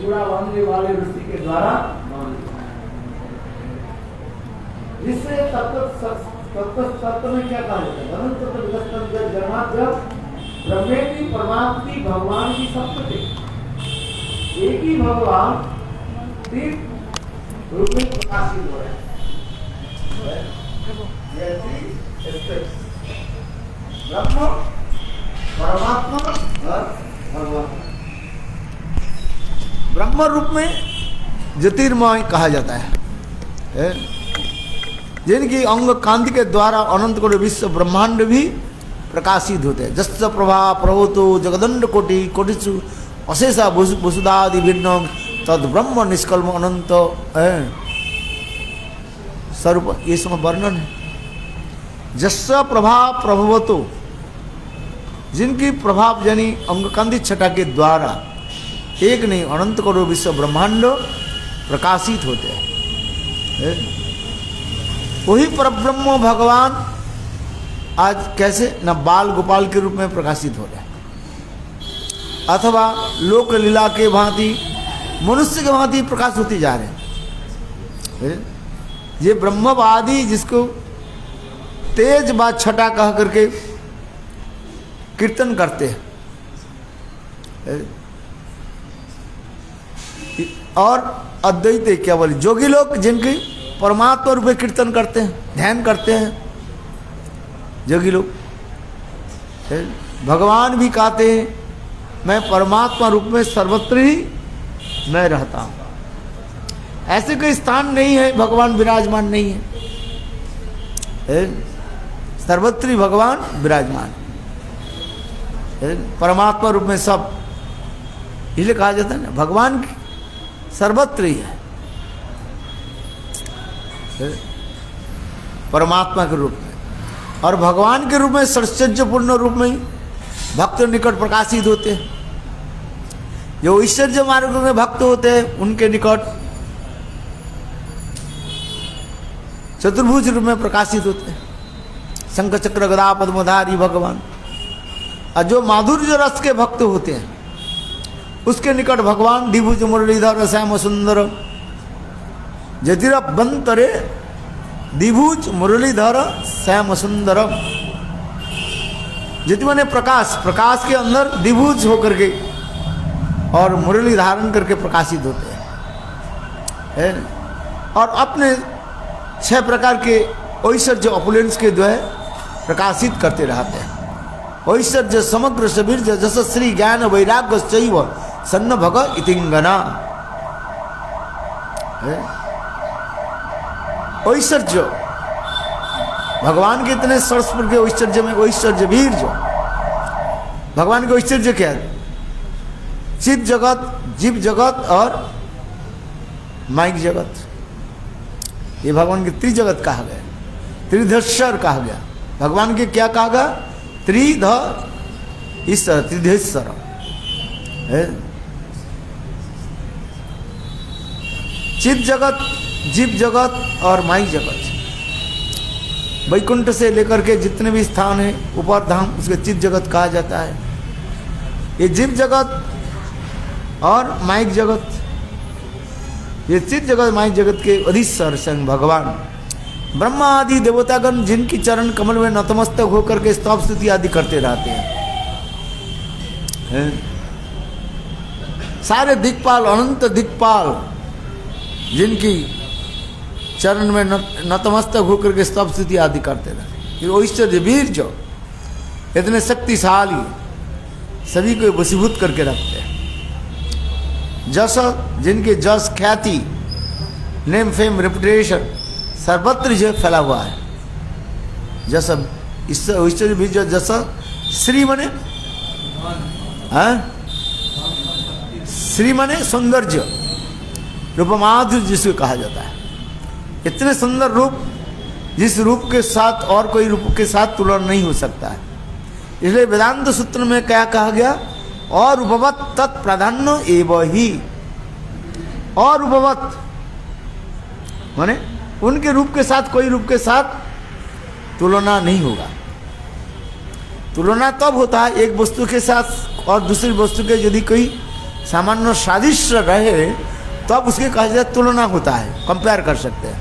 चूड़ा बांधने वाले ऋषि के द्वारा जिससे तत्व में क्या कहा जाता है? ब्रह्मेति परमात्मी भगवान की सप्तति, एक ही भगवान तीन रूप में प्रकाशित हो रहे हैं। ब्रह्म, परमात्मा और भगवान। ब्रह्म रूप में ज्योतिर्मय कहा जाता है, जिनकी अंग कांति के द्वारा अनंत कोटि विश्व ब्रह्मांड भी प्रकाशित होते हैं। जस् प्रभा प्रभुतो जगदंड कोटि कोटिषु अशेषा वसुधादि भिन्नम तद ब्रह्म निष्कल्म अनंत स्वरूप, ये सब वर्णन है। जस् प्रभा प्रभवतो, जिनकी प्रभाव यानी अंग कांति छटा के द्वारा एक नहीं अनंत करोड़ विश्व ब्रह्मांड प्रकाशित होते हैं। वही परब्रह्म भगवान आज कैसे न बाल गोपाल के रूप में प्रकाशित हो रहे हैं, अथवा लोक लीला के भांति मनुष्य के भांति प्रकाश होते जा रहे हैं। ये ब्रह्मवादी जिसको तेज बा छटा कह करके कीर्तन करते हैं, और अद्वैत क्या बोले जोगी लोग जिनकी परमात्मा रूप में कीर्तन करते हैं, ध्यान करते हैं। जोगी लोग भगवान भी कहते हैं मैं परमात्मा रूप में सर्वत्र ही मैं रहता हूँ। ऐसे कोई स्थान नहीं है भगवान विराजमान नहीं है, सर्वत्र ही भगवान विराजमान परमात्मा रूप में सब, इसलिए कहा जाता है ना भगवान सर्वत्र ही है परमात्मा के रूप में। और भगवान के रूप में सर्वैश्वर्यपूर्ण रूप में ही भक्त निकट प्रकाशित होते हैं। जो ऐश्वर्य मार्ग में भक्त होते हैं उनके निकट चतुर्भुज रूप में प्रकाशित होते हैं, शंख चक्र गदा पद्मधारी भगवान। और जो माधुर्य रस के भक्त होते हैं उसके निकट भगवान द्विभुज मुरलीधर श्याम सुंदर जतिरभ्यंतरे द्विभुज मुरलीधर श्याम सुंदर। जति माने प्रकाश, प्रकाश के अंदर द्विभुज होकर के और मुरली धारण करके प्रकाशित होते हैं, है? और अपने 6 प्रकार के ऐश्वर्य ऑपुलेंस के द्वारा प्रकाशित करते रहते हैं। ऐश्वर्य समग्र शबीर जस श्री ज्ञान वैराग्य चैव सन्न भग इतिंगना। ऐश्वर्य भगवान के इतने सरस्वर के ऐश्वर्य में ऐश्वर्य वीर जो भगवान के ऐश्वर्य क्या है? चित जगत, जीव जगत और माइक जगत, ये भगवान के त्रिजगत कहा गया, त्रिधेश्वर कहा गया। भगवान के क्या कहा गया? त्रिध ईश्वर, त्रिधेश्वर है। चित जगत, जीव जगत और माइक जगत, वैकुंठ से लेकर के जितने भी स्थान है ऊपर धाम उसके चित जगत कहा जाता है। ये जीव जगत और माइक जगत, ये चित जगत माइक जगत के अधीश्वर स्वयं भगवान ब्रह्मा आदि देवतागण जिनकी चरण कमल में नतमस्तक होकर के स्तव स्तुति आदि करते रहते हैं। सारे दिक्पाल, अनंत दिक्पाल जिनकी चरण में नतमस्तक होकर के स्तव स्तुति आदि करते रहते। ऐश्वर्य वीर जो इतने शक्तिशाली सभी को वशीभूत करके रखते हैं। जस जिनके जस ख्याति नेम फेम रेपुटेशन सर्वत्र जो फैला हुआ है। जस ऐश्वर्य वीर जो जस श्री मने श्री मने सौंदर्य, रूपमाधुर्य जिसको कहा जाता है। इतने सुंदर रूप जिस रूप के साथ और कोई रूप के साथ तुलना नहीं हो सकता है। इसलिए वेदांत सूत्र में क्या कहा गया? और रूपवत तत्प्राधान्य एवं ही। और रूपवत माने उनके रूप के साथ कोई रूप के साथ तुलना नहीं होगा। तुलना तब होता है एक वस्तु के साथ और दूसरी वस्तु के यदि कोई सामान्य सादृश्य रहे तब तो उसकी कहा जाए तुलना होता है, कंपेयर कर सकते हैं।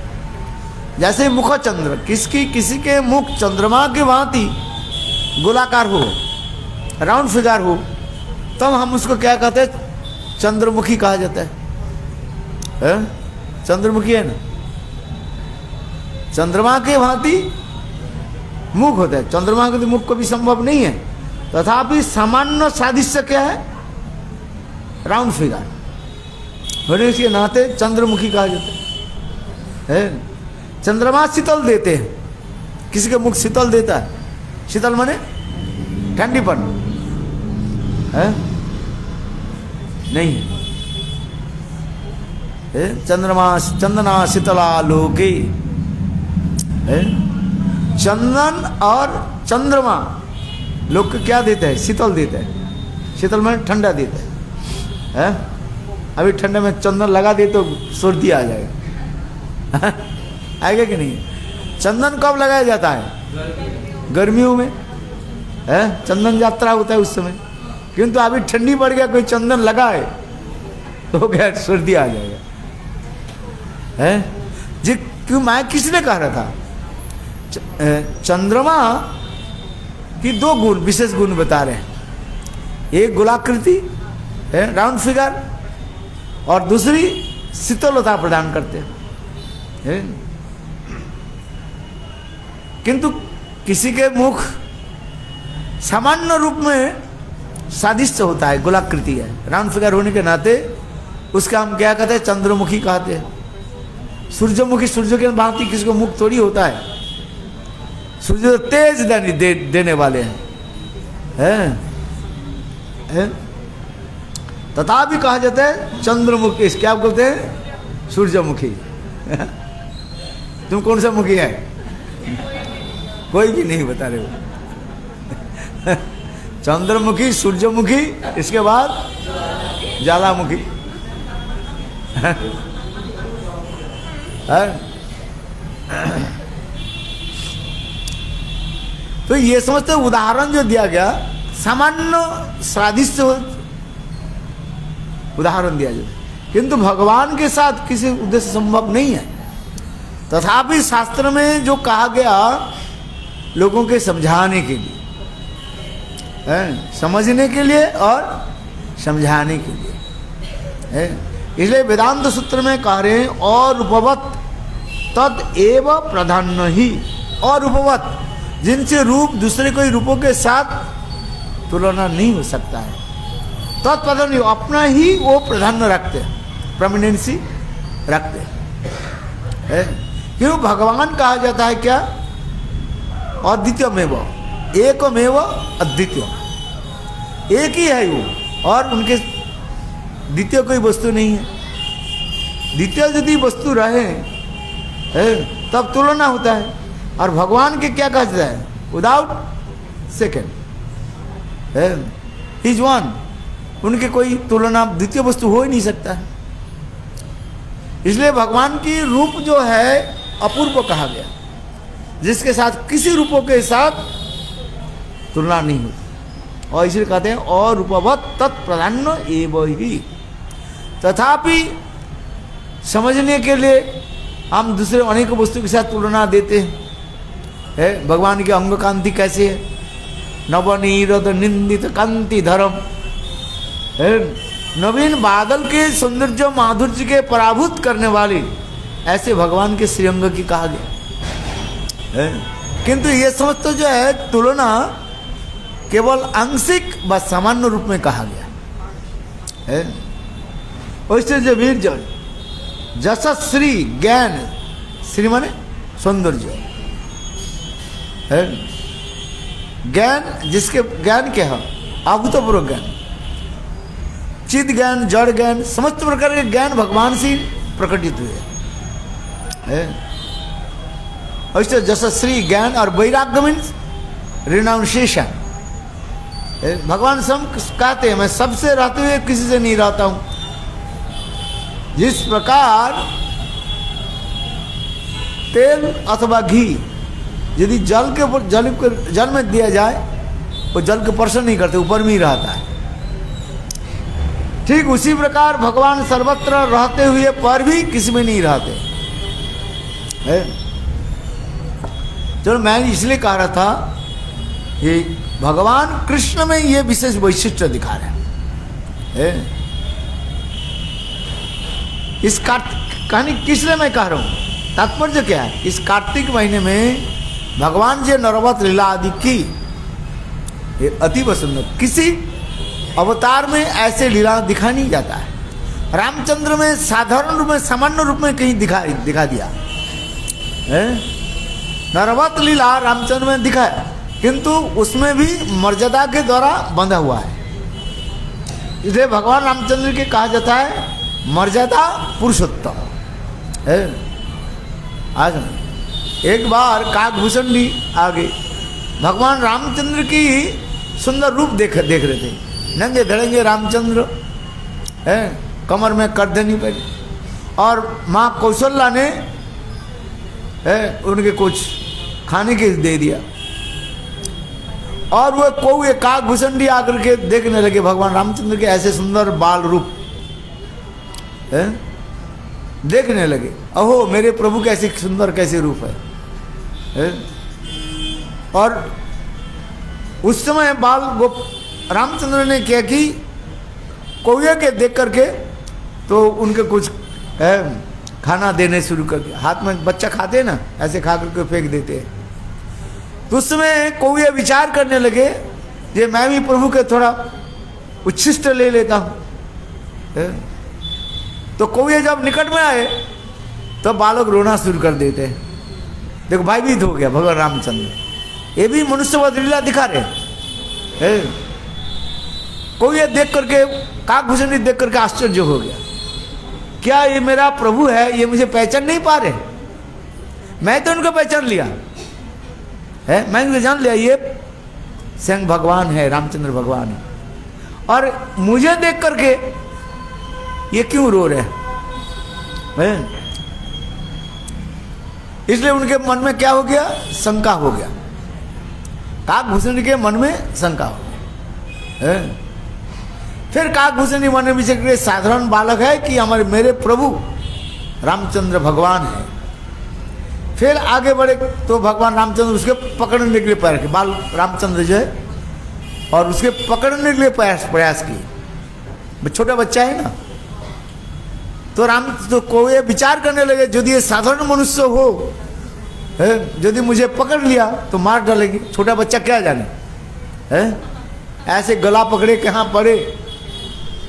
जैसे मुख चंद्र, किसी के मुख चंद्रमा के भांति गोलाकार हो, राउंड फिगर हो, तब हम उसको क्या कहते हैं? चंद्रमुखी कहा जाता है। चंद्रमुखी है ना, चंद्रमा के भांति मुख होता है। चंद्रमा के तो मुख को भी संभव नहीं है, तथापि सामान्य सादृश्य क्या है? राउंड फिगर होने के नाते चंद्रमुखी कहा जाता है। चंद्रमा शीतल देते हैं, किसी के मुख शीतल देता है। शीतल माने ठंडीपन है नहीं है। चंद्रमा चंदना शीतला लोके है। चंदन और चंद्रमा लोग को क्या देता है? शीतल देता है। शीतल माने ठंडा देता है। अभी ठंडे में चंदन लगा दे तो सर्दी आ जाएगा आएगा कि नहीं? चंदन कब लगाया जाता है? गर्मियों में है, चंदन यात्रा होता है उस समय। किंतु अभी ठंडी पड़ गया, कोई चंदन लगाए तो क्या सर्दी आ जाएगा है जी। क्यों? मैं किसने कह रहा था? चंद्रमा की दो गुण, विशेष गुण बता रहे हैं। एक गोलाकृति है, राउंड फिगर, और दूसरी शीतलता प्रदान करते हैं। किंतु किसी के मुख सामान्य रूप में सादृश्य होता है, गोलाकृति है, राउंड फिगर होने के नाते उसका हम क्या कहते हैं? चंद्रमुखी कहते हैं। सूर्यमुखी सूर्य के भांति किसी को मुख थोड़ी होता है। सूर्य तेज देने वाले हैं है? तथापि कहा जाता है चंद्रमुखी। क्या बोलते हैं? सूर्यमुखी तुम कौन सा मुखी है? कोई भी नहीं बता रहे हो चंद्रमुखी, सूर्यमुखी, इसके बाद ज्वालामुखी तो ये समझते उदाहरण जो दिया गया सामान्य सादृश्य उदाहरण दिया जाए, किंतु भगवान के साथ किसी उद्देश्य संभव नहीं है। तथापि शास्त्र में जो कहा गया लोगों के समझाने के लिए है, समझने के लिए और समझाने के लिए है। इसलिए वेदांत सूत्र में कह रहे हैं और रूपवत तद एव प्राधान्य ही। और रूपवत, जिनसे रूप दूसरे कोई रूपों के साथ तुलना नहीं हो सकता है, तत्प्राधान्य अपना ही वो प्राधान्य रखते हैं, प्रोमिनेंसी रखते हैं। क्यों? भगवान कहा जाता है क्या? अद्वितीयमेव, एकमेव अद्वितीय, एक ही है वो, और उनके द्वितीय कोई वस्तु नहीं है। द्वितीय यदि वस्तु रहे तब तुलना होता है, और भगवान के क्या कहा जाता है? Without second is one. उनके कोई तुलना द्वितीय वस्तु हो ही नहीं सकता है। इसलिए भगवान की रूप जो है अपूर्व कहा गया, जिसके साथ किसी रूपों के साथ तुलना नहीं होती। और इसलिए कहते हैं और रूपवत तत्प्राधान्य एवं ही। तथापि समझने के लिए हम दूसरे अनेक वस्तु के साथ तुलना देते हैं। भगवान की अंग कांति कैसे है? नवनीरद निंदित कांति धर्म, नवीन बादल के सौंदर्य माधुर्य के पराभूत करने वाले, ऐसे भगवान के श्रीअंग की कहा गया। किंतु ये समझ तो जो है तुलना केवल आंशिक व सामान्य रूप में कहा गया है। वैसे जो वीर जन जशश्री ज्ञान, श्री माने सौंदर्य है, ज्ञान जिसके ज्ञान क्या है? अभूतपूर्व ज्ञान, चिद ज्ञान, जड़ ज्ञान, समस्त प्रकार के ज्ञान भगवान से प्रकटित हुए है। ऐसे जशश्री ज्ञान और वैराग्य मीन्स रिनाउंसिएशन। भगवान स्वयं कहते हैं मैं सबसे रहते हुए किसी से नहीं रहता हूं। जिस प्रकार तेल अथवा घी यदि जल में दिया जाए वो जल के स्पर्श नहीं करते, ऊपर में ही रहता है। ठीक उसी प्रकार भगवान सर्वत्र रहते हुए पर भी किसी में नहीं रहते है। चलो मैं इसलिए कह रहा था कि भगवान कृष्ण में ये विशेष वैशिष्ट्य दिखा रहे हैं। इस कहानी किस लिए मैं कह रहा हूं, तात्पर्य क्या है? इस कार्तिक महीने में भगवान जी नरवत लीला आदि की अति सुंदर, किसी अवतार में ऐसे लीला दिखा नहीं जाता है। रामचंद्र में साधारण रूप में, सामान्य रूप में कहीं दिखा दिया है। नरवत लीला रामचंद्र में दिखाया, किंतु उसमें भी मर्यादा के द्वारा बंधा हुआ है। इसलिए भगवान रामचंद्र के कहा जाता है मर्यादा पुरुषोत्तम है। आज एक बार काकभूषणी आ गई, भगवान रामचंद्र की सुंदर रूप देख रहे थे। नंगे धड़ेंगे रामचंद्र है, कमर में करधनी पहनी, और माँ कौशल्या ने है उनके कुछ खाने के दे दिया, और वो कौवे काकभूषणी आकर के देखने लगे भगवान रामचंद्र के ऐसे सुंदर बाल रूप है, देखने लगे, अहो मेरे प्रभु कैसे सुंदर कैसे रूप है। और उस समय बाल गोप रामचंद्र ने क्या कि कौवे के देख करके तो उनके कुछ खाना देने शुरू कर दिया। हाथ में बच्चा खाते ना, ऐसे खा करके फेंक देते हैं। तो उस समय कौवे विचार करने लगे ये मैं भी प्रभु के थोड़ा उच्छिष्ट ले लेता हूँ। तो कौवे जब निकट में आए तो बालक रोना शुरू कर देते हैं। देखो भयभीत हो गया भगवान रामचंद्र, ये भी मनुष्यवत लीला दिखा रहे। कौवे देख करके, काकभूषणी देख करके आश्चर्य हो गया, क्या ये मेरा प्रभु है? ये मुझे पहचान नहीं पा रहे? मैं तो उनको पहचान लिया है, मैंने जान लिया ये स्वयं भगवान है, रामचंद्र भगवान है, और मुझे देख करके ये क्यों रो रहे हैं? इसलिए उनके मन में क्या हो गया? शंका हो गया। काकभूषणी के मन में शंका हो गया। फिर काकभूषणी मन में विचार, साधारण बालक है कि हमारे मेरे प्रभु रामचंद्र भगवान है। फिर आगे बढ़े तो भगवान रामचंद्र उसके पकड़ने के लिए प्रयास किए, बाल रामचंद्र जो है, और उसके पकड़ने के लिए प्रयास किए। छोटा बच्चा है ना, तो कोई विचार करने लगे यदि ये साधारण मनुष्य हो, यदि मुझे पकड़ लिया तो मार डालेंगे। छोटा बच्चा क्या जाने है, ऐसे गला पकड़े कहाँ पड़े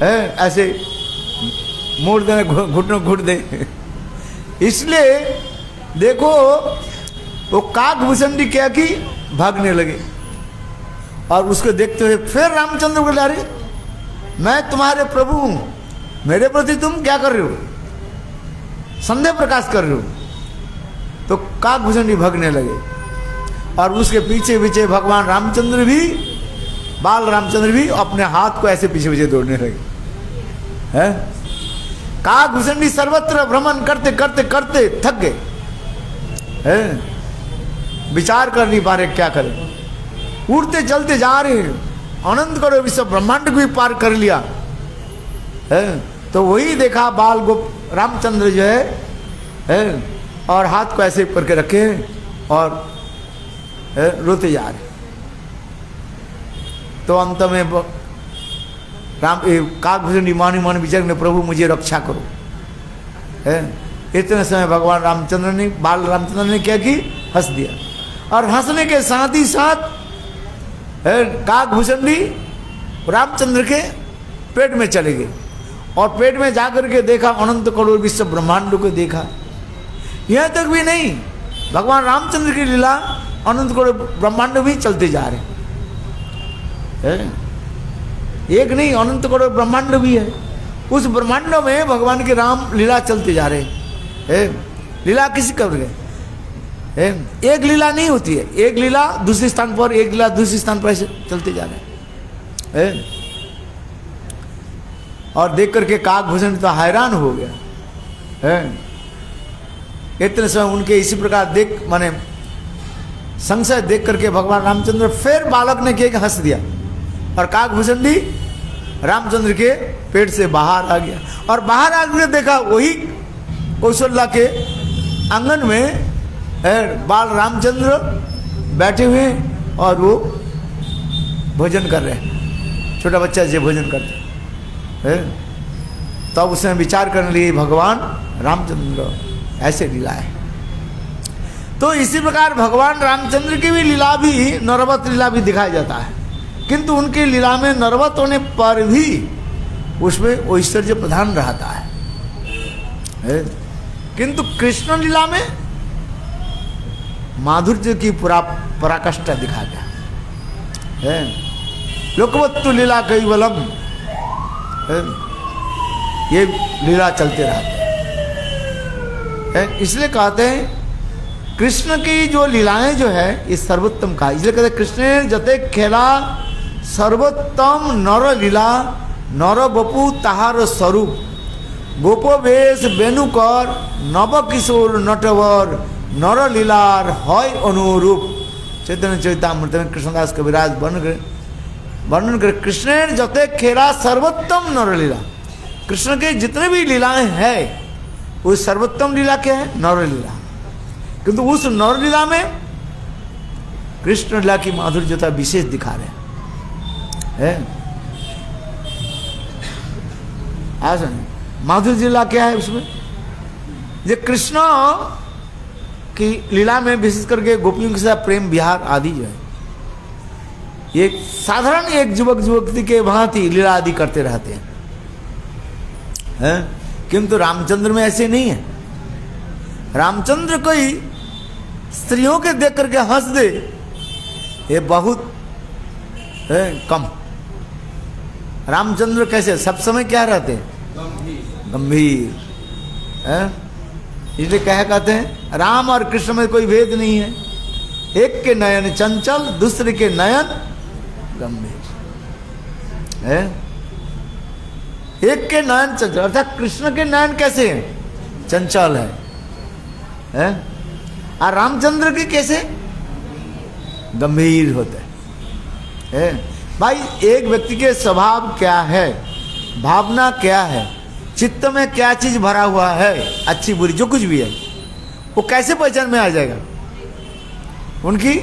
है, ऐसे मोड़ देने, घुटनों घुट दे। इसलिए देखो वो काकभूषणी क्या की भागने लगे, और उसको देखते हुए फिर रामचंद्र बोले अरे मैं तुम्हारे प्रभु हूं, मेरे प्रति तुम क्या कर रहे हो? संदेह प्रकाश कर रहे हो। तो काकभूषणी भागने लगे, और उसके पीछे पीछे भगवान रामचंद्र भी, बाल रामचंद्र भी अपने हाथ को ऐसे पीछे पीछे दौड़ने लगे हैं। काकभूषणी सर्वत्र भ्रमण करते करते करते थक गए हैं, विचार कर नहीं पा रहे क्या करें। उड़ते चलते जा रहे हैं, अनंत करो विश्व ब्रह्मांड को भी पार कर लिया है। तो वही देखा बाल गोप रामचंद्र जो है, और हाथ को ऐसे करके रखे और रोते जा रहे। तो अंत में काकभूषणी मानी मान विचार में प्रभु मुझे रक्षा करो है। इतने समय भगवान रामचंद्र ने, बाल रामचंद्र ने क्या की? हंस दिया, और हंसने के साथ ही साथ काकभूषणी रामचंद्र के पेट में चले गए, और पेट में जाकर के देखा अनंत करोड़ विश्व ब्रह्मांड को देखा। यह तक भी नहीं, भगवान रामचंद्र की लीला अनंत करोड़ ब्रह्मांड भी चलते जा रहे हैं। एक नहीं, अनंत करोड़ ब्रह्मांड भी है। उस ब्रह्मांड में भगवान के राम लीला चलते जा रहे हैं। लीला किसी कर गए, एक लीला नहीं होती है, एक लीला दूसरे स्थान पर, एक लीला दूसरे स्थान पर, ऐसे चलते जा रहे हैं। और देख करके काकभूषण तो हैरान हो गया है। इतने समय उनके इसी प्रकार देख माने संशय देख करके भगवान रामचंद्र फिर बालक ने किया हंस दिया, और काकभूषणी रामचंद्र के पेट से बाहर आ गया। और बाहर आकर देखा वही कौशल्या के आंगन में बाल रामचंद्र बैठे हुए हैं और वो भोजन कर रहे हैं, छोटा बच्चा जो भोजन करते हैं। तब उसने विचार करने लिए भगवान रामचंद्र ऐसे लीला है। तो इसी प्रकार भगवान रामचंद्र की भी लीला भी नरवत लीला भी दिखाया जाता है, किंतु उनकी लीला में नरवत होने पर भी उसमें ऐश्वर्य प्रधान रहता है। किंतु कृष्ण लीला में माधुर्य की पराकाष्ठा दिखा गया है। लोकवत्तु लीला कैवलम, ये लीला चलते रहते हैं। इसलिए कहते हैं कृष्ण की जो लीलाएं जो है ये सर्वोत्तम का, इसलिए कहते हैं कृष्ण जते खेला सर्वोत्तम नर लीला नर बपू ताहार स्वरूप गोपवेश बेनुकर नव किशोर नटवर नर लीलार हय अनुरूप। चैतन्य चरितामृत में कृष्णदास कविराज वर्णन कर कृष्ण जते खेला सर्वोत्तम नर लीला, कृष्ण के जितने भी लीलाएं हैं वो सर्वोत्तम लीला क्या है? नर लीला। किंतु उस नर लीला में कृष्ण लीला की माधुर्यता विशेष दिखा रहे हैं। माधुर्य लीला क्या है उसमें? ये कृष्ण की लीला में विशेष करके गोपियों के साथ प्रेम विहार आदि जो है, ये साधारण एक युवक युवती के भांति लीला आदि करते रहते हैं। किंतु रामचंद्र में ऐसे नहीं है। रामचंद्र कोई स्त्रियों के देख करके हंस दे ये बहुत कम। रामचंद्र कैसे सब समय क्या रहते? गंभीर। इसलिए क्या कहते हैं राम और कृष्ण में कोई भेद नहीं है, एक के नयन चंचल दूसरे के नयन गंभीर है। एक के नयन चंचल अर्थात कृष्ण के नयन कैसे हैं? चंचल है? और रामचंद्र के कैसे? गंभीर होते हैं। भाई एक व्यक्ति के स्वभाव क्या है, भावना क्या है, चित्त में क्या चीज भरा हुआ है, अच्छी बुरी जो कुछ भी है, वो कैसे पहचान में आ जाएगा? उनकी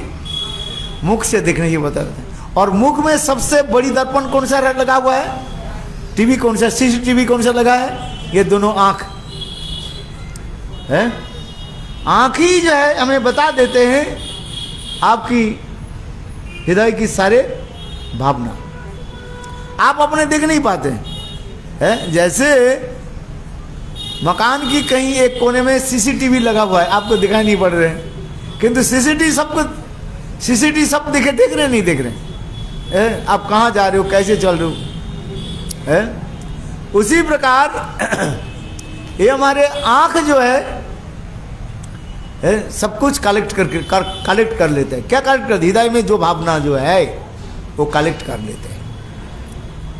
मुख से दिखने की बता देते हैं। और मुख में सबसे बड़ी दर्पण कौन सा लगा हुआ है? टीवी कौन सा? सीसीटीवी कौन सा लगा है? ये दोनों आंख है। आंख ही जो है हमें बता देते हैं आपकी हृदय की सारे भावना। आप अपने देख नहीं पाते हैं। जैसे मकान की कहीं एक कोने में सीसीटीवी लगा हुआ है, आपको दिखाई नहीं पड़ रहे हैं, किंतु सीसीटीवी सब देख रहे नहीं देख रहे। आप कहाँ जा रहे हो, कैसे चल रहे हो? उसी प्रकार ये हमारे आंख जो है सब कुछ कलेक्ट कर लेते हैं। क्या कलेक्ट कर? हृदय में जो भावना जो है वो कलेक्ट कर लेते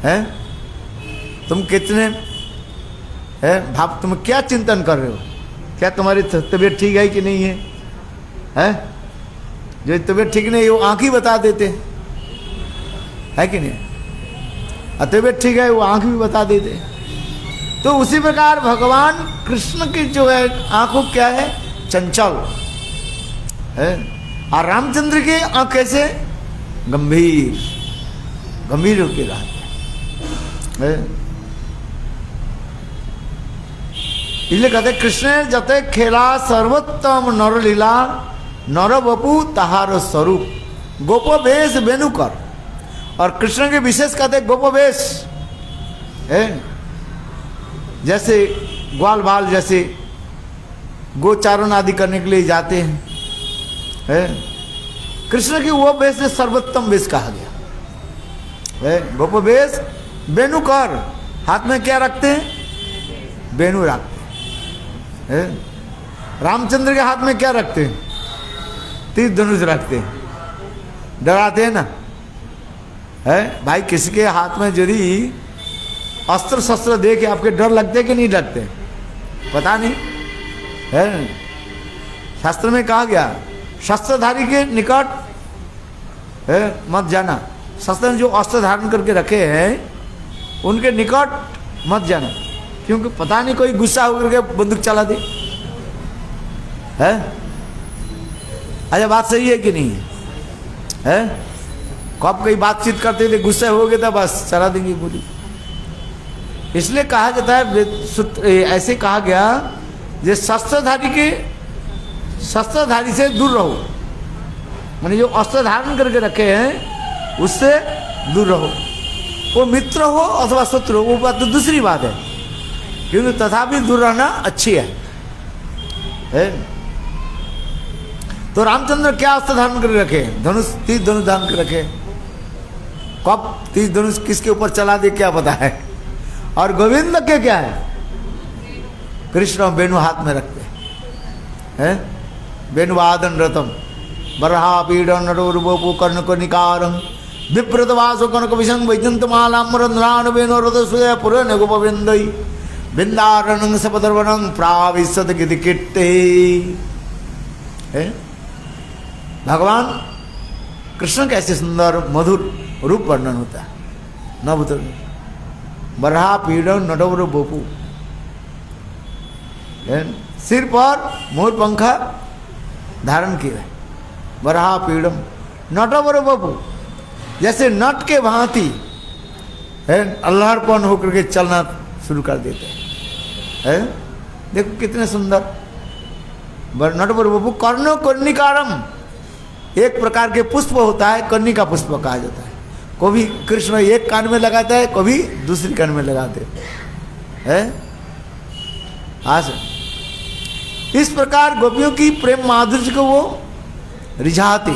हैं। तुम कितने भाव, तुम क्या चिंतन कर रहे हो? क्या तुम्हारी तबीयत ठीक है कि नहीं है? जो तबीयत ठीक नहीं है वो आँख ही बता देते है कि नहीं? तबीयत ठीक है वो आँख भी बता देते। तो उसी प्रकार भगवान कृष्ण की जो है आँखों क्या है? चंचल है। और रामचंद्र की आँख कैसे? गंभीर होकर रहते हैं। इसलिए कहते कृष्ण जते खेला सर्वोत्तम नर लीला नर बपू ताहार स्वरूप गोपवेश बेनुकर। और कृष्ण के विशेष कहते गोपवेश है, जैसे ग्वाल बाल जैसे गोचारण आदि करने के लिए जाते हैं। कृष्ण की वो वेश सर्वोत्तम वेश कहा गया है। गोपवेश बेनुकर, हाथ में क्या रखते हैं? बेनु रखते हैं। रामचंद्र के हाथ में क्या रखते हैं? तीर धनुष रखते हैं। डराते हैं ना है भाई? किसी के हाथ में यदि अस्त्र शस्त्र दे के आपके डर लगते कि नहीं लगते? पता नहीं है। शास्त्र में कहा गया शस्त्रधारी के निकट है मत जाना। शस्त्र जो अस्त्र धारण करके रखे हैं उनके निकट मत जाना, क्योंकि पता नहीं कोई गुस्सा होकर के बंदूक चला दे। है अच्छा, बात सही है कि नहीं है? कब कई बातचीत करते थे, गुस्सा हो गया था बस चला देंगे गोली। इसलिए कहा जाता है, ऐसे कहा गया जे शस्त्रधारी से दूर रहो, माने जो अस्त्र धारण करके रखे हैं उससे दूर रहो। वो मित्र हो अथवा शत्रु हो, वो बात तो दूसरी बात है, क्योंकि तथापि दूर रहना अच्छी है? तो रामचंद्र क्या अस्त्र धारण कर रखे? धनुष, तीर धनुष धारण कर रखे। कब तीर धनुष किसके ऊपर चला दे क्या पता है। और गोविंद के क्या है? कृष्ण वेणु हाथ में रखते हैं, वेणुवादन रतम बरहा पीड़न नटोरुबोपु कर्ण को निकारं विप्रत वासो कनक विशंग वैजंत मालाम्रंद्रान वेणु रथ सुय पुरन गोपविंदई बिंदारणं सपदर्वणं प्राविशत गिति कीर्ते। भगवान कृष्ण कैसे सुंदर मधुर रूप वर्णन होता है। नवतर बरहा पीड़न नटवर बोपू, सिर पर मोर पंखा धारण किया है। बरहा पीड़म नटवर बपू, जैसे नट के भांति अल्लाहपन होकर के चलना शुरू कर देते हैं। देखो कितने सुंदर। नटवर बपू कर्णो कर्णिकारम, एक प्रकार के पुष्प होता है, कर्णिका पुष्प कहा जाता है। कभी कृष्ण एक कान में लगाता है, कभी दूसरी कान में लगाते हैं। आज इस प्रकार गोपियों की प्रेम माधुर्य को वो रिझाते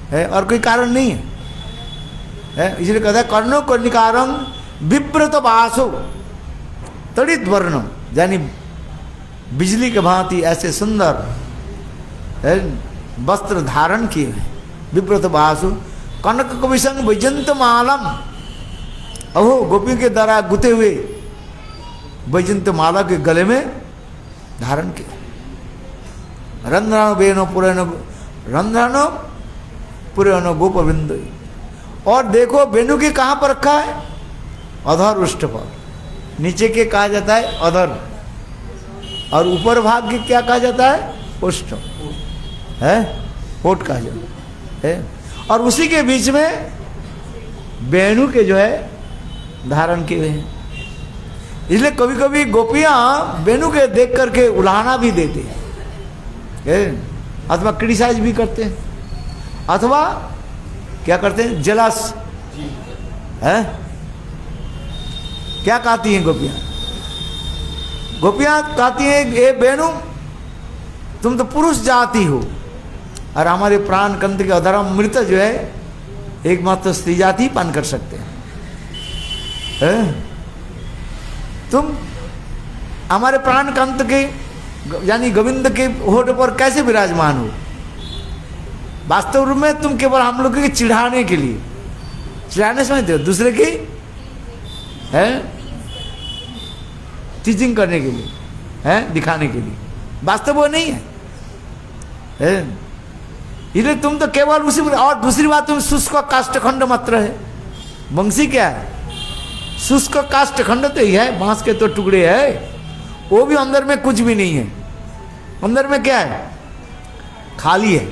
है, और कोई कारण नहीं है। इसलिए कहता है कर्णो कर्णिकारं विप्रत वासो तड़ित वर्णम, यानी बिजली के भांति ऐसे सुंदर वस्त्र धारण किए हैं। विप्रत वासु कनक कविसंग वैजंत मालम, अहो गोपियों के द्वारा गुथे हुए वैजंत माला के गले में धारण किया। रंध्रानो बेनो पुरानो रंध्रानो पुरानो गोपविंद। और देखो वेणु के कहाँ पर रखा है? अधर उष्ठ पर। नीचे के कहा जाता है अधर, और ऊपर भाग के क्या कहा जाता है? उष्ठ है, होठ कहा जाता है। और उसी के बीच में वेणु के जो है धारण किए हैं। इसलिए कभी कभी गोपियां वेणु के देख करके उलाहना भी देते हैं, अथवा क्रिटिसाइज भी करते हैं, अथवा क्या करते हैं? जलस है। क्या कहती हैं गोपियां? गोपियां कहती हैं ये वेणु तुम तो पुरुष जाति हो, और हमारे प्राण कंठ के अधर्म मृत जो है एकमात्र स्त्री जाति पान कर सकते हैं। तुम हमारे प्राण कंठ के यानी गोविंद के होठ पर कैसे विराजमान हो? वास्तव रूप में तुम केवल हम लोग के चिढ़ाने के लिए, चिढ़ाने समझते हो, दूसरे की है टीचिंग करने के लिए, है दिखाने के लिए। वास्तव वो नहीं है। इसलिए तुम तो केवल उसी। और दूसरी बात, तुम शुष्क काष्ठखंड मात्र है। बंसी क्या है? शुष्क काष्ठखंड तो ही है, बांस के तो टुकड़े है, वो भी अंदर में कुछ भी नहीं है। अंदर में क्या है? खाली है।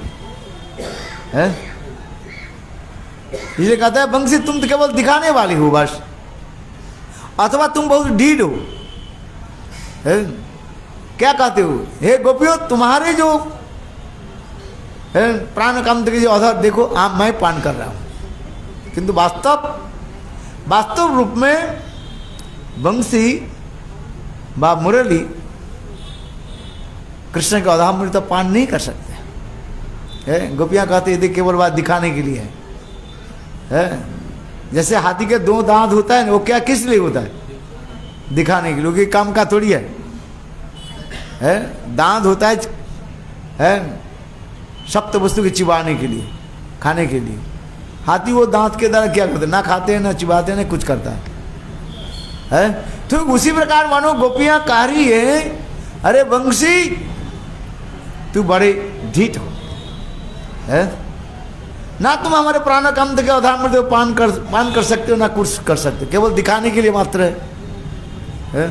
इसलिए कहता है बंसी तुम तो केवल दिखाने वाली हो बस, अथवा तुम बहुत ढीठ हो। क्या कहते हो? हे गोपियों, तुम्हारे जो प्राण कांत के जो अधर देखो, आप मैं पान कर रहा हूं, किंतु वास्तव रूप में बंसी बा मुरली कृष्ण के अधामृत पान नहीं कर सकते। गोपियां कहते हैं केवल बात दिखाने के लिए है। जैसे हाथी के 2 दांत होता है ना, वो क्या किस लिए होता है? दिखाने के लिए, काम का थोड़ी है। दांत होता है सप्त वस्तु के चिबाने के लिए, खाने के लिए। हाथी वो दांत के द्वारा क्या करते? ना खाते हैं, ना चिबाते हैं, ना कुछ करता है। तो उसी प्रकार मानो गोपियां कह रही है, अरे बंसी तू बड़े ढीठ हो, है ना तुम हमारे प्राणाकांत के अधर्म पान कर सकते हो, ना कुछ कर सकते, केवल दिखाने के लिए मात्र है?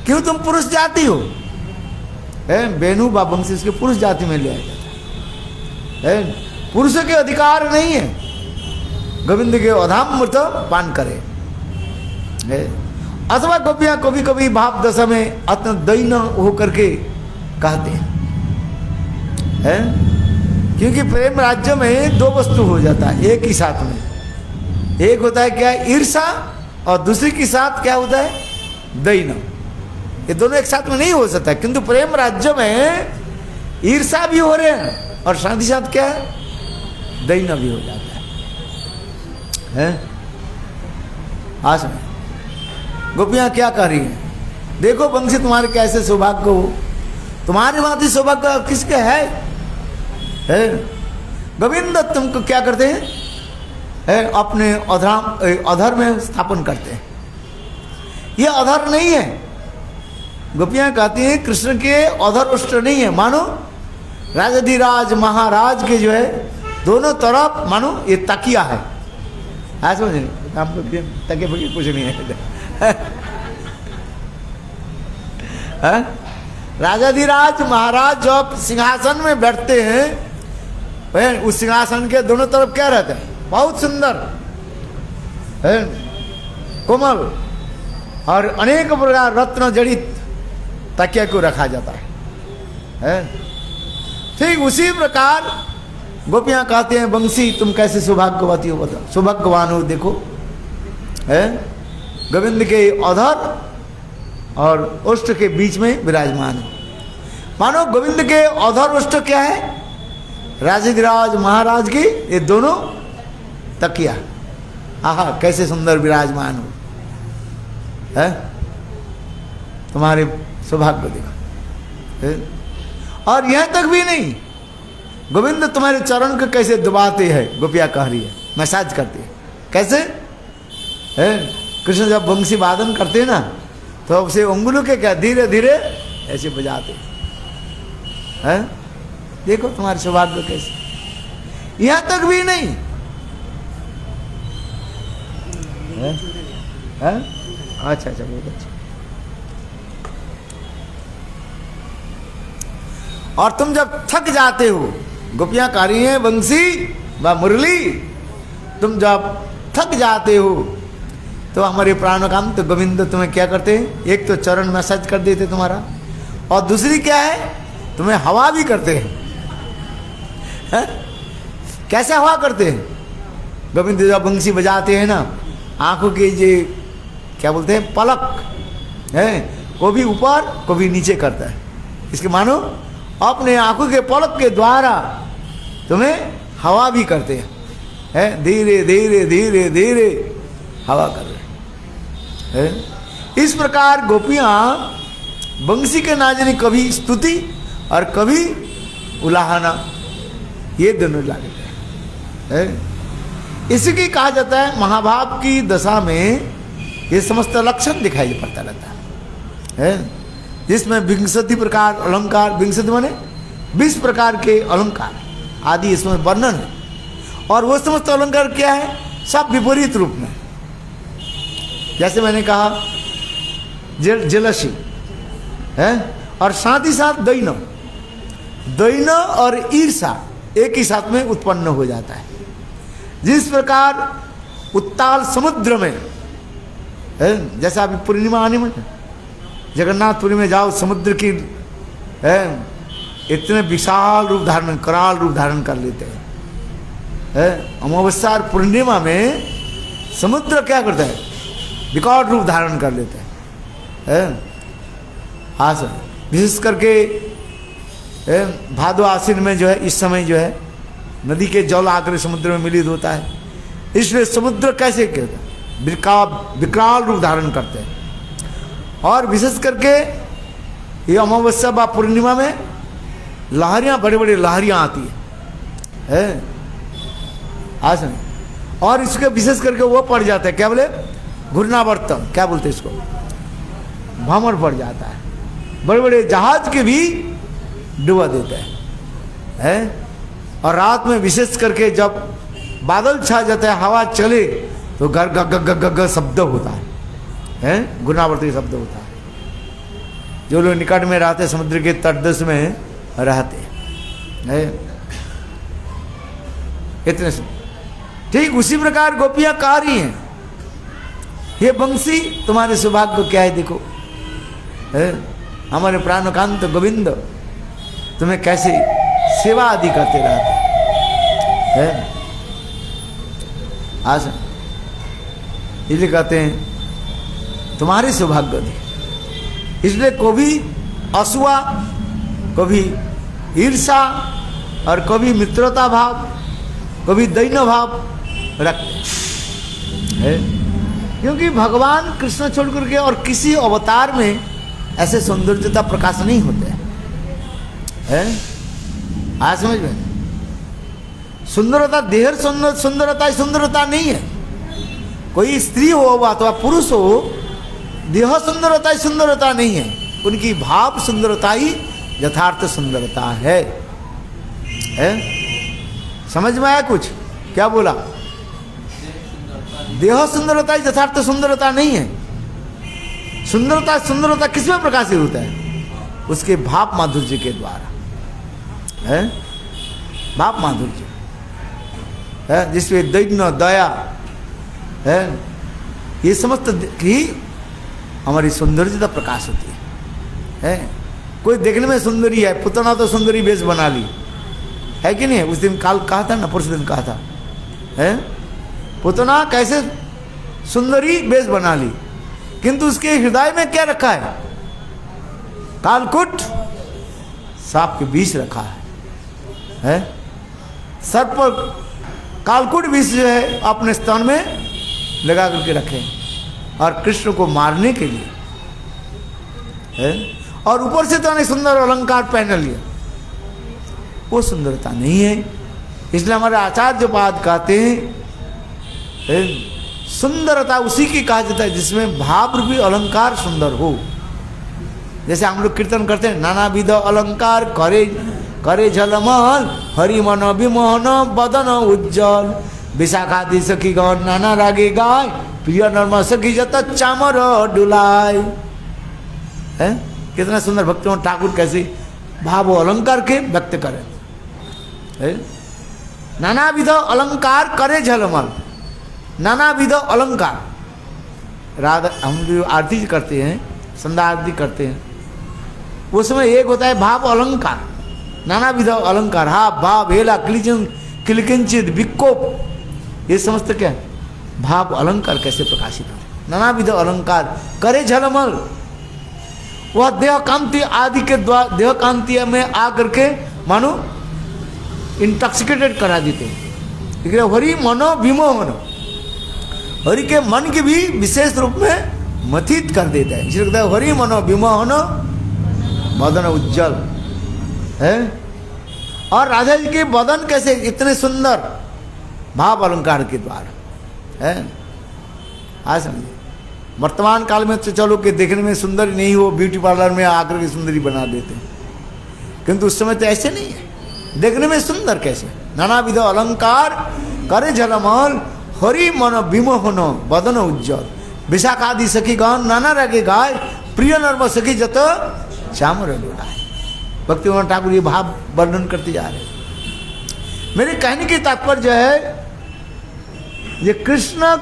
क्यों तुम पुरुष जाति हो? बेनू बा वंशी इसके पुरुष जाति में ले आया जाता है। पुरुषों के अधिकार नहीं है गोविंद के अधर्म पान करे। अथवा गोपियां कभी कभी भाव दशा में अत्यंत दैन्य होकर के कहते हैं, क्योंकि प्रेम राज्य में दो वस्तु हो जाता है एक ही साथ में। एक होता है क्या, ईर्षा, और दूसरी के साथ क्या होता है, दैन्य। ये दोनों एक साथ में नहीं हो सकता, किंतु प्रेम राज्य में ईर्षा भी हो रहे हैं और साथ ही साथ क्या है, दैन्य भी हो जाता है। हाँ सुन, गोपियां क्या कर रही हैं, देखो वंशी तुम्हारे कैसे सौभाग्य हो, तुम्हारे भांति सौभाग्य किसके है? गोविंद तुमको क्या करते हैं, अपने अधर में स्थापन करते हैं। ये अधर नहीं है, गोपियां कहती हैं कृष्ण के अधर उष्ट नहीं है। मानो राजाधिराज महाराज के जो है दोनों तरफ मानो ये तकिया है। हाँ समझ, हम लोग तकिया फकिया कुछ नहीं है। राजाधिराज महाराज जब सिंहासन में बैठते हैं, उस सिंहासन के दोनों तरफ क्या रहता है, बहुत सुंदर कोमल और अनेक प्रकार रत्न जड़ित तकिया को रखा जाता है। ठीक उसी प्रकार गोपियां कहते हैं वंशी तुम कैसे सौभाग्यवती हो, बताओ सौभाग्यवान हो। देखो गोविंद के अधर और उष्ट के बीच में विराजमान है। मानो गोविंद के अधर उष्ट क्या है, राजाधिराज महाराज की ये दोनों तकिया, आहा कैसे सुंदर विराजमान हो। है तुम्हारे सौभाग्य देखो। और यहां तक भी नहीं, गोविंद तुम्हारे चरण को कैसे दबाते हैं, गोपिया कह रही है, मसाज करती है। कैसे कृष्ण जब वंशी वादन करते हैं ना, तो उसे उंगलों के क्या धीरे धीरे ऐसे बजाते हैं। देखो तुम्हारे सौभाग्य कैसे। यहां तक भी नहीं, अच्छा अच्छा बहुत अच्छा। और तुम जब थक जाते हो, गोपियां कह रही हैं वंशी व मुरली, तुम जब थक जाते हो तो हमारे प्राणकांत गोविंद तुम्हें क्या करते हैं, एक तो चरण मसाज कर देते तुम्हारा, और दूसरी क्या है, तुम्हें हवा भी करते हैं। कैसे हवा करते हैं, गोविंद जब वंशी बजाते हैं ना, आंखों के ये क्या बोलते हैं पलक है, को भी ऊपर को भी नीचे करता है। इसके मानो अपने आंखों के पलक के द्वारा तुम्हें हवा भी करते हैं, धीरे धीरे धीरे धीरे हवा कर रहे हैं। इस प्रकार गोपियां वंशी के नाजरी कभी स्तुति और कभी उलाहना, ये दोनों लागते हैं। इसी कहा जाता है महाभाव की दशा में ये समस्त लक्षण दिखाई पड़ता रहता है, जिसमें विंशति प्रकार अलंकार, विंशति माने 20 प्रकार के अलंकार आदि इसमें वर्णन है। और वो समस्त अलंकार क्या है, सब विपरीत रूप में। जैसे मैंने कहा जेलसी है, और साथ ही साथ दैन्य और ईर्षा एक ही साथ में उत्पन्न हो जाता है। जिस प्रकार उत्ताल समुद्र में जैसा अभी पूर्णिमा आने में जगन्नाथपुरी में जाओ, समुद्र की इतने विशाल रूप धारण, कराल रूप धारण कर लेते हैं। अमावस्या और पूर्णिमा में समुद्र क्या करता है, विकट रूप धारण कर लेते हैं। हाँ सर, विशेष करके भादो आश्विन में जो है, इस समय जो है नदी के जल आकर समुद्र में मिलित होता है, इसलिए समुद्र कैसे कहता है, विकराल रूप धारण करते हैं। और विशेष करके ये अमावस्या व पूर्णिमा में लहरियाँ, बड़ी बड़ी लहरियाँ आती है आज में। और इसके विशेष करके वो पड़ जाता है, क्या बोले, घूर्णावर्तन, क्या बोलते हैं इसको, भ्रमण पड़ जाता है, बड़े बड़े जहाज के भी डुबा देते हैं। और रात में विशेष करके जब बादल छा जाता है, हवा चले तो घर गग गग गग शब्द होता है, गुनावर्ती शब्द होता है। जो लोग निकट में रहते, समुद्र के तटदेश में रहते हैं, इतने ठीक उसी प्रकार गोपियां गा रही हैं, हे बंसी तुम्हारे सौभाग्य क्या है, देखो हमारे प्राणकांत गोविंद तुम्हें कैसे सेवा आदि करते रहते हैं। आज इसलिए कहते हैं तुम्हारे सौभाग्य दी। इसलिए कभी असूया, कभी ईर्षा और कभी मित्रता भाव, कभी दैन्य भाव रखते हैं, क्योंकि भगवान कृष्ण छोड़ करके और किसी अवतार में ऐसे सौंदर्यता प्रकाश नहीं होते हैं। आज समझ में, सुंदरता देह सुंदरता सुंदरता नहीं है। कोई स्त्री हो अथवा पुरुष हो, देह सुंदरता नहीं है, उनकी भाव सुंदरता ही यथार्थ सुंदरता है। समझ में आया कुछ? क्या बोला? देह सुंदरता ही यथार्थ सुंदरता नहीं है। सुंदरता किसमें प्रकाशित होता है? उसके भाव माधुर्य के द्वारा है, भाव माधुर्य है, जिसमें दैन्य दया है, ये समस्त ही हमारी सौंदर्यता प्रकाश होती है। कोई देखने में सुंदरी है, पुतना तो सुंदरी वेश बना ली है कि नहीं? उस दिन काल कहा था ना, परसों दिन कहा था, है पुतना कैसे सुंदरी वेश बना ली, किंतु उसके हृदय में क्या रखा है? कालकुट सांप के विष रखा है। सर पर कालकुट विष जो है अपने स्तन में लगा करके रखे, और कृष्ण को मारने के लिए है, और ऊपर से तो अनेक सुंदर अलंकार पहन लिया। वो सुंदरता नहीं है। इसलिए हमारे आचार्य पाद कहते हैं सुंदरता उसी की कहा जाता है जिसमें भाव रूपी अलंकार सुंदर हो। जैसे हम लोग कीर्तन करते हैं, नाना विध अलंकार करे करे झलमल, हरि मन विमोहन बदन उज्जवल, विशाखादि सखी गण नाना रागे गाय, प्रिय नर्म सखी जत चामर डुलाय। है कितना सुंदर भक्तों ठाकुर कैसे भाव अलंकार के व्यक्त करें। नाना विध अलंकार करे झलमल, नाना विध अलंकार। राधा हम जो आरती करते हैं, संध्या आरती करते हैं, उसमें एक होता है भाव अलंकार, नाना विध अलंकार। हा भाव हेला किलकिंचित विकोप, ये समझते क्या भाव अलंकार कैसे प्रकाशित हो। नाना विध अलंकार करे झलमल, वह देह कांति आदि के द्वारा देह कांति में आकर के मानो इंटॉक्सिकेटेड करा देते हैं। हरि मनो विमोहन, हरि के मन की भी विशेष रूप में मथित कर देता है। इसलिए कहता है हरि मनो विमोहन बदन उज्जवल है। और राधा जी के बदन कैसे इतने सुंदर भाव अलंकार के द्वारा है। आज समझिए, वर्तमान काल में तो चलो कि देखने में सुंदर नहीं हो, ब्यूटी पार्लर में आकर के सुंदरी बना देते हैं, किंतु उस समय तो ऐसे नहीं है। देखने में सुंदर कैसे, नाना विध अलंकार करे झलमल, हरि मन विमोहन बदन उज्जवल, विशाखादि सखी गण नाना रागे गाय, प्रिय नर्म सखी जत चामर डोलाय। भक्तिविनोद ठाकुर ये भाव वर्णन करते जा रहे हैं। मेरे कहने की तात्पर्य है, ये कृष्ण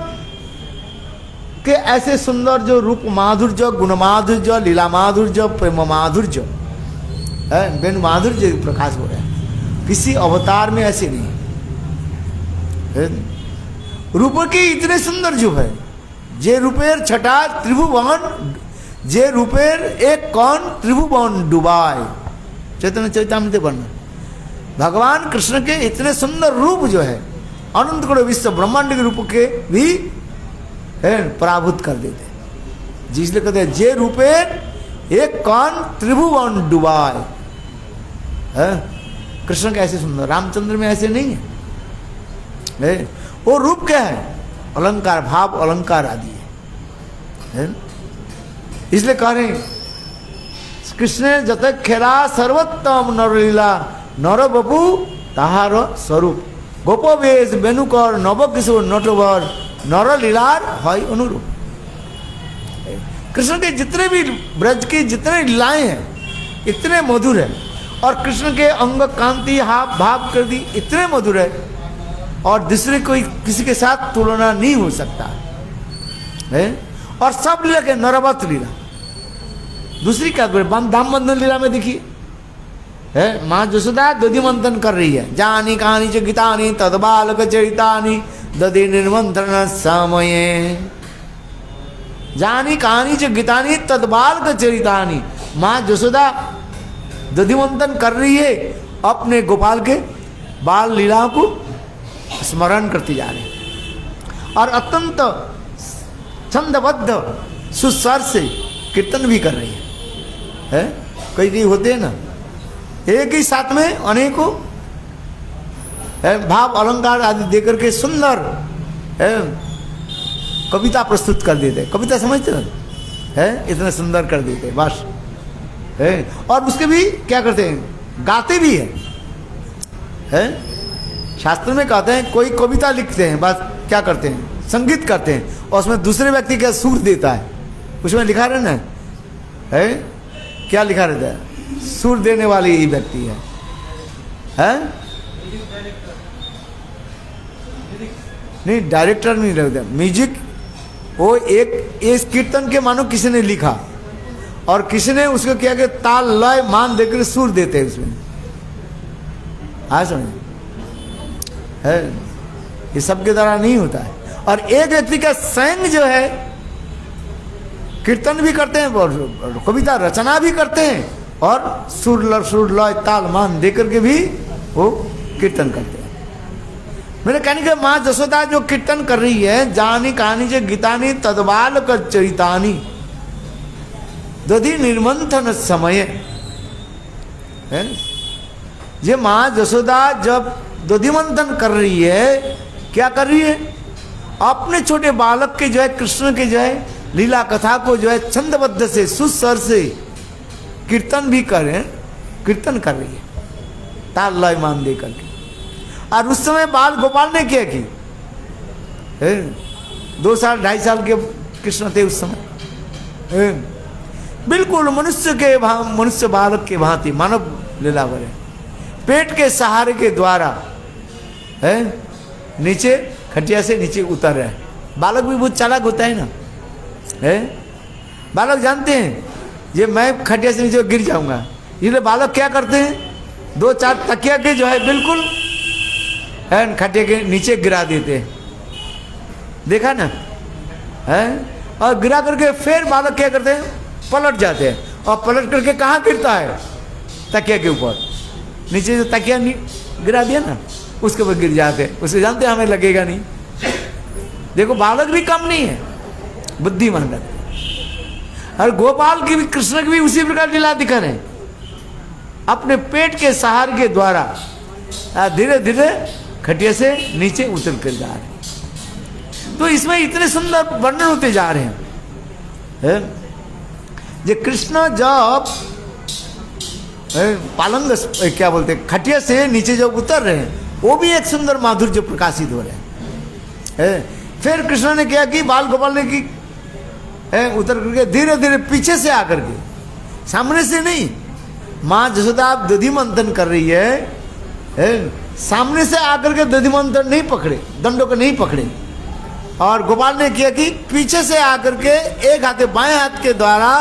के ऐसे सुंदर जो रूप माधुर्य, गुण माधुर्य, लीला माधुर्य, प्रेम माधुर्य है, वेणु माधुर्य प्रकाश हो रहा है, किसी अवतार में ऐसे नहीं है। रूप के इतने सुंदर जो है, जे रूपेर छटा त्रिभुवन, जे रूपेर एक कौन त्रिभुवन डुबाए। चैतन्य चैतामृत वर्णन, भगवान कृष्ण के इतने सुंदर रूप जो है, अनंत करोड़ विश्व ब्रह्मांड के रूप के भी है पराभूत कर देते। जिसलिए कहते हैं जे रूपेर एक कौन त्रिभुवन डुबाए है। कृष्ण के ऐसे सुंदर, रामचंद्र में ऐसे नहीं है। वो रूप क्या है? अलंकार, भाव अलंकार आदि है। इसलिए कह रहे कृष्ण जत खेला सर्वोत्तम नरलीला, नर बपू ताहार स्वरूप गोपवेश बेनुकर नवकिशोर नटवर नर लीलार है अनुरूप। कृष्ण के जितने भी ब्रज की जितने लीलाएं हैं इतने मधुर है, और कृष्ण के अंग कांति हाव भाव कर दी इतने मधुर है, और दूसरे कोई किसी के साथ तुलना नहीं हो सकता है। और सब लीला के नरवत लीला, दूसरी क्या दाम बंधन लीला में देखिए है, माँ जसोदा दधि मंथन कर रही है, जानी कहानी च गीतानी तद बालक चरितानी दधि निर्मंथन समय, जानी कहानी च गीतानी तद बालक चरितानी। माँ जसोदा दधि मंथन कर रही है, अपने गोपाल के बाल लीलाओं को स्मरण करती जा रही है, और अत्यंत छंदबद्ध सुस्वर से कीर्तन भी कर रही है। कई कई होते हैं ना, एक ही साथ में अनेकों भाव अलंकार आदि देकर के सुंदर कविता प्रस्तुत कर देते, कविता समझते हैं, इतना सुंदर कर देते बस है। और उसके भी क्या करते हैं, गाते भी हैं। शास्त्र में कहते हैं कोई कविता लिखते हैं, बस क्या करते हैं, संगीत करते हैं, और उसमें दूसरे व्यक्ति का सुर देता है, उसमें लिखा रहना है, क्या लिखा रहता है, सुर देने वाली ही व्यक्ति है? नहीं, डायरेक्टर नहीं रहता, म्यूजिक वो एक इस कीर्तन के मानो किसी ने लिखा, और किसी ने उसको क्या कि ताल लय मान देकर सुर देते हैं उसमें, हाँ समझे है, ये सबके द्वारा नहीं होता है। और एक व्यक्ति का स्वयं जो है कीर्तन भी करते हैं और कविता रचना भी करते हैं, और सुर लय ताल मान देकर के भी वो कीर्तन करते हैं। मेरे कहने के माँ जसोदा जो कीर्तन कर रही है, जानी कहानी जे गीतानी तदबाल कर चरितानी दधि निर्मंथन समय है। ये माँ जसोदा जब दधि मंथन कर रही है, क्या कर रही है, अपने छोटे बालक के जो है कृष्ण के जो है लीला कथा को जो है छंदबद्ध से सुस्वर से कीर्तन भी करें, कीर्तन कर रही है ताल लय मान दे करके। और उस समय बाल गोपाल ने क्या की, 2 साल 2.5 साल के कृष्ण थे उस समय, बिल्कुल मनुष्य बालक के भांति मानव लीला करे, पेट के सहारे के द्वारा है नीचे खटिया से नीचे उतर रहे। बालक भी बहुत चालाक होता है ना, है बालक जानते हैं ये मैं खटिया से नीचे गिर जाऊंगा, इसलिए बालक क्या करते हैं 2-4 तकिया के जो है बिल्कुल है खटिया के नीचे गिरा देते हैं, देखा ना है। और गिरा करके फिर बालक क्या करते हैं, पलट जाते हैं, और पलट करके कहाँ गिरता है, तकिया के ऊपर, नीचे जो तकिया गिरा दिया ना उसके ऊपर गिर जाते हैं, उसे जानते हैं हमें लगेगा नहीं। देखो बालक भी कम नहीं है, बुद्धिमान लगते। और गोपाल की भी कृष्ण की भी उसी प्रकार लीला दिखा रहे, अपने पेट के सहारे के द्वारा धीरे धीरे खटिया से नीचे उतर कर जा रहे। तो इसमें इतने सुंदर वर्णन होते जा रहे हैं। ये कृष्ण जब पालंग क्या बोलते खटिया से नीचे जब उतर रहे हैं, वो भी एक सुंदर माधुर्य प्रकाशित हो रहे हैं। फिर कृष्ण ने क्या की, बाल गोपाल ने की उतर करके धीरे धीरे पीछे से आकर के, सामने से नहीं, माँ जसोदा आप दधि मंथन कर रही है, सामने से आकर के दधि मंथन नहीं पकड़े, दंडों को नहीं पकड़े, और गोपाल ने किया कि पीछे से आकर के एक हाथ बाएं हाथ के द्वारा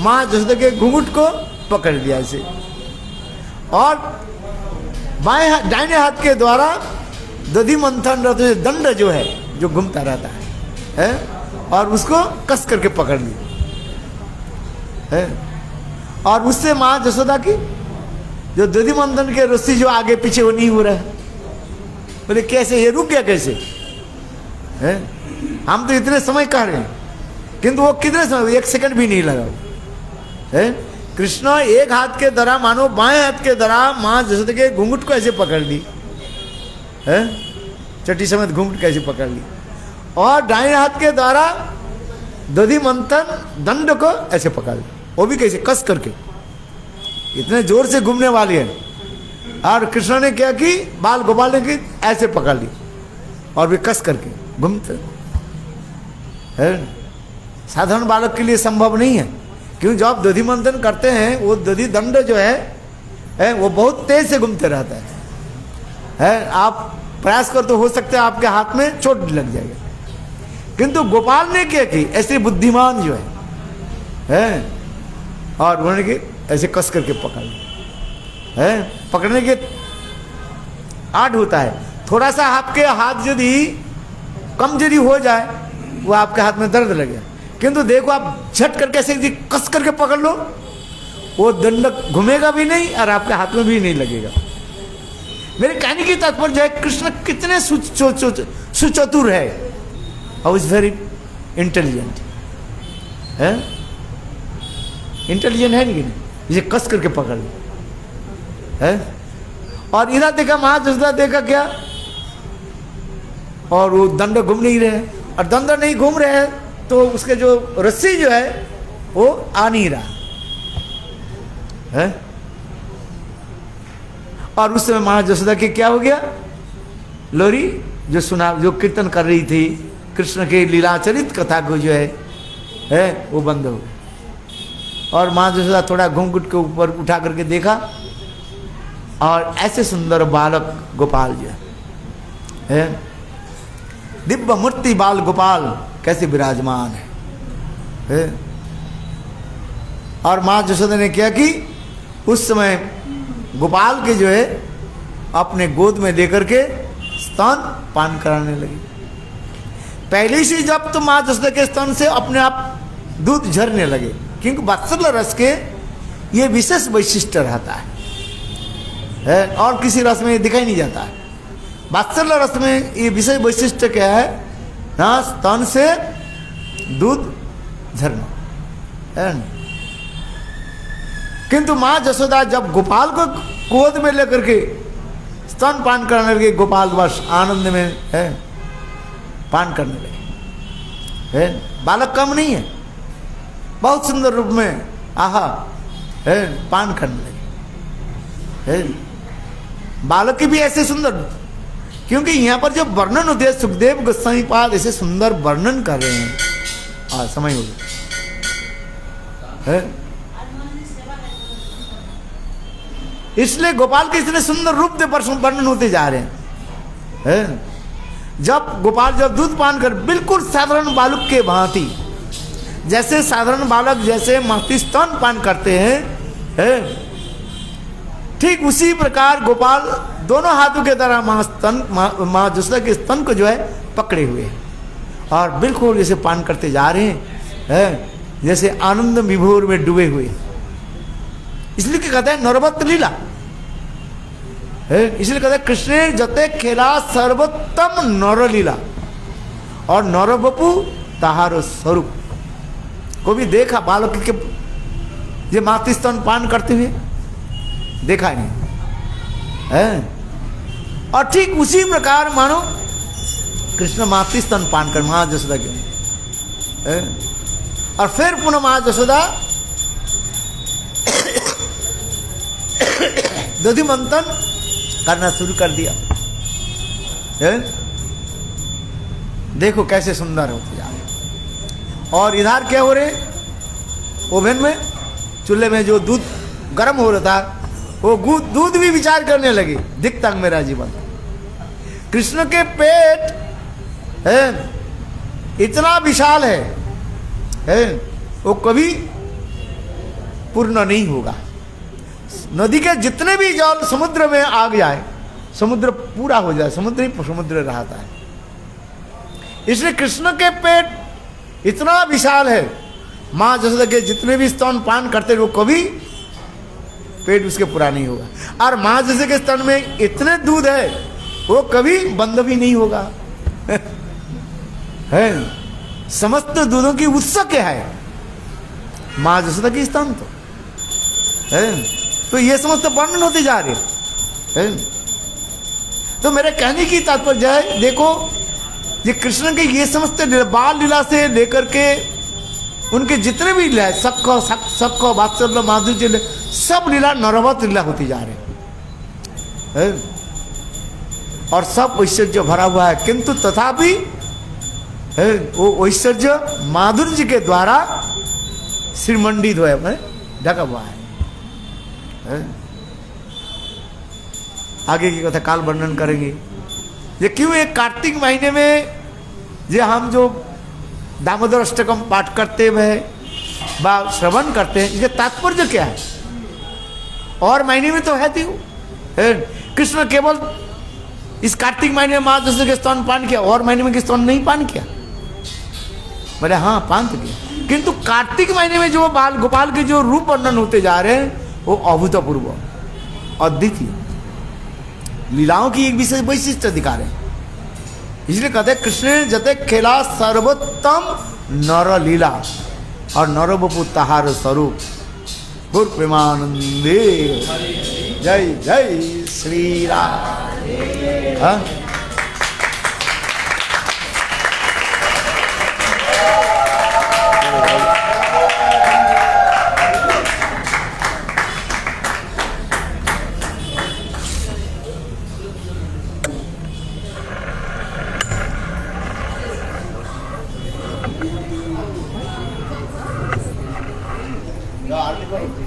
माँ जसोदा के घूंघट को पकड़ लिया इसे, और दाहिने हाथ के द्वारा दधि मंथन दंड जो है जो घूमता रहता है, और उसको कस करके पकड़ ली है। और उससे माँ जसोदा की जो दधि मंथन के रस्सी जो आगे पीछे वो नहीं हो रहा है, बोले कैसे ये रुक गया कैसे है? हम तो इतने समय कह रहे हैं, किंतु वो कितने समय, 1 सेकंड भी नहीं लगा है। कृष्ण एक हाथ के द्वारा मानो बाएं हाथ के द्वारा माँ जसोदा के घूंघट को ऐसे पकड़ ली है, चट्टी समेत घूंघट कैसे पकड़ ली, और दाहिने हाथ के द्वारा दधि मंथन दंड को ऐसे पकड़ ली, वो भी कैसे कस करके, इतने जोर से घूमने वाली है और कृष्ण ने क्या की, बाल गोपाल ने की ऐसे पकड़ ली और वे कस करके घूमते है। साधारण बालक के लिए संभव नहीं है, क्योंकि जब आप दधि मंथन करते हैं वो दधि दंड जो है वो बहुत तेज से घूमते रहता है। आप प्रयास कर तो हो सकता है आपके हाथ में चोट लग जाएगा, किंतु गोपाल ने क्या की, ऐसे बुद्धिमान जो है और उन्होंने की ऐसे कस करके पकड़ है। पकड़ने के आर्ट होता है, थोड़ा सा आपके हाथ यदि कमजोरी हो जाए वो आपके हाथ में दर्द लगे, किंतु देखो आप झट करके ऐसे कस करके पकड़ लो, वो दंड घूमेगा भी नहीं और आपके हाथ में भी नहीं लगेगा। मेरे कहने की तात्पर्य है कृष्ण कितने सुचतुर है और इज वेरी इंटेलिजेंट है। इंटेलिजेंट है नहीं, इसे कस करके पकड़ लो है। और इधर देखा महाजसोदा देखा क्या, और वो दंड घूम नहीं रहे, और दंड नहीं घूम रहे हैं तो उसके जो रस्सी जो है वो आ नहीं रहा है। और उस समय महाजसोदा की क्या हो गया, लोरी जो सुना, जो कीर्तन कर रही थी कृष्ण के लीलाचरित कथा को जो है वो बंद हो गया। और महाजसोदा थोड़ा घूंघट के ऊपर उठा करके देखा और ऐसे सुंदर बालक गोपाल जो है, दिव्य मूर्ति बाल गोपाल कैसे विराजमान है। और माँ जसोदा ने क्या की, उस समय गोपाल के जो है अपने गोद में लेकर के स्तन पान कराने लगी। पहले से जब तो माँ जसोदा के स्तन से अपने आप दूध झरने लगे, क्योंकि वात्सल्य रस के ये विशेष वैशिष्ट रहता है और किसी रस में दिखाई नहीं जाता है। वात्सल्य रस में ये विशेष वैशिष्ट क्या है ना, स्तन से दूध झरना है। किंतु माँ जसोदा जब गोपाल को गोद में लेकर के स्तन पान करने लगे, गोपाल बस आनंद में है पान करने लगे है। बालक कम नहीं है, बहुत सुंदर रूप में आहा है पान करने लगे है। बालक की भी ऐसे सुंदर, क्योंकि यहाँ पर जो वर्णन होते हैं सुखदेव गोस्वामी पाद ऐसे सुंदर वर्णन कर रहे हैं। समय हो गया, इसलिए गोपाल के इतने सुंदर रूप से वर्णन होते जा रहे हैं। जब गोपाल जब दूध पान कर बिल्कुल साधारण बालक के भांति, जैसे साधारण बालक जैसे मातृ स्तन पान करते हैं ठीक उसी प्रकार गोपाल दोनों हाथों के द्वारा माँ जसोदा के स्तन को जो है पकड़े हुए और बिल्कुल जैसे पान करते जा रहे हैं जैसे आनंद विभोर में डूबे हुए। इसलिए क्या कहते हैं नरवत लीला है, इसलिए कहते हैं कृष्ण जते खेला सर्वोत्तम नर लीला और नरबपु ताहारो स्वरूप। को भी देखा बालक के ये मातृ स्तन पान करते हुए देखा नहीं है। और ठीक उसी प्रकार मानो कृष्ण मातृ स्तन पान कर माँ जसोदा के और फिर पुनः माँ जसोदा दधि मंथन करना शुरू कर दिया है। देखो कैसे सुंदर होते जा रहे। और इधर क्या हो रहे, ओवन में चूल्हे में जो दूध गर्म हो रहा था वो दूध भी विचार करने लगे, दिखता मेरा जीवन। कृष्ण के पेट है इतना विशाल है वो कभी पूर्ण नहीं होगा। नदी के जितने भी जल समुद्र में आ जाए समुद्र पूरा हो जाए, समुद्र ही समुद्र रहता है। इसलिए कृष्ण के पेट इतना विशाल है, माँ जसोदा के जितने भी स्तन पान करते वो कभी पेट उसके पूरा नहीं होगा। और माँ जसोदा के स्तन में इतने दूध है वो कभी बंद भी नहीं होगा है। समस्त दूधों की उत्स क्या है माँ जसोदा की स्तन तो है। तो ये समस्त वर्णन होते जा रहे हैं। तो मेरे कहने की तात्पर्य है, देखो ये कृष्ण के ये समस्त बाल लीला से लेकर के उनके जितने भी लीला सबको वात्सल्य माधुर्य सब लीला नरवत लीला होती जा रहे हैं। है? और सब ऐश्वर्य भरा हुआ है, किंतु तथापि वो ऐश्वर्य माधुर्य जी के द्वारा श्रीमंडित है, ढका हुआ है। आगे की कथा काल वर्णन करेंगे। ये क्यों एक कार्तिक महीने में ये हम जो दामोदर अष्टकम पाठ करते हुए बा श्रवण करते हैं, इसका तात्पर्य क्या है? और महीने में तो है थी कृष्ण केवल इस कार्तिक महीने में महादशरथ के स्तन पान किया, और महीने में स्तन नहीं पान किया? बोले हाँ पान तो किया, किंतु कार्तिक महीने में जो बाल गोपाल के जो रूप वर्णन होते जा रहे हैं वो अभूतपूर्व अद्वितीय लीलाओं की एक विशेष वैशिष्ट अधिकार है। इसलिए कहते कृष्ण जते खेला सर्वोत्तम नर लीला, और नर बपु तहार स्वरूप गुरु प्रेमानंदे। जय जय श्री राम। हाँ? आरती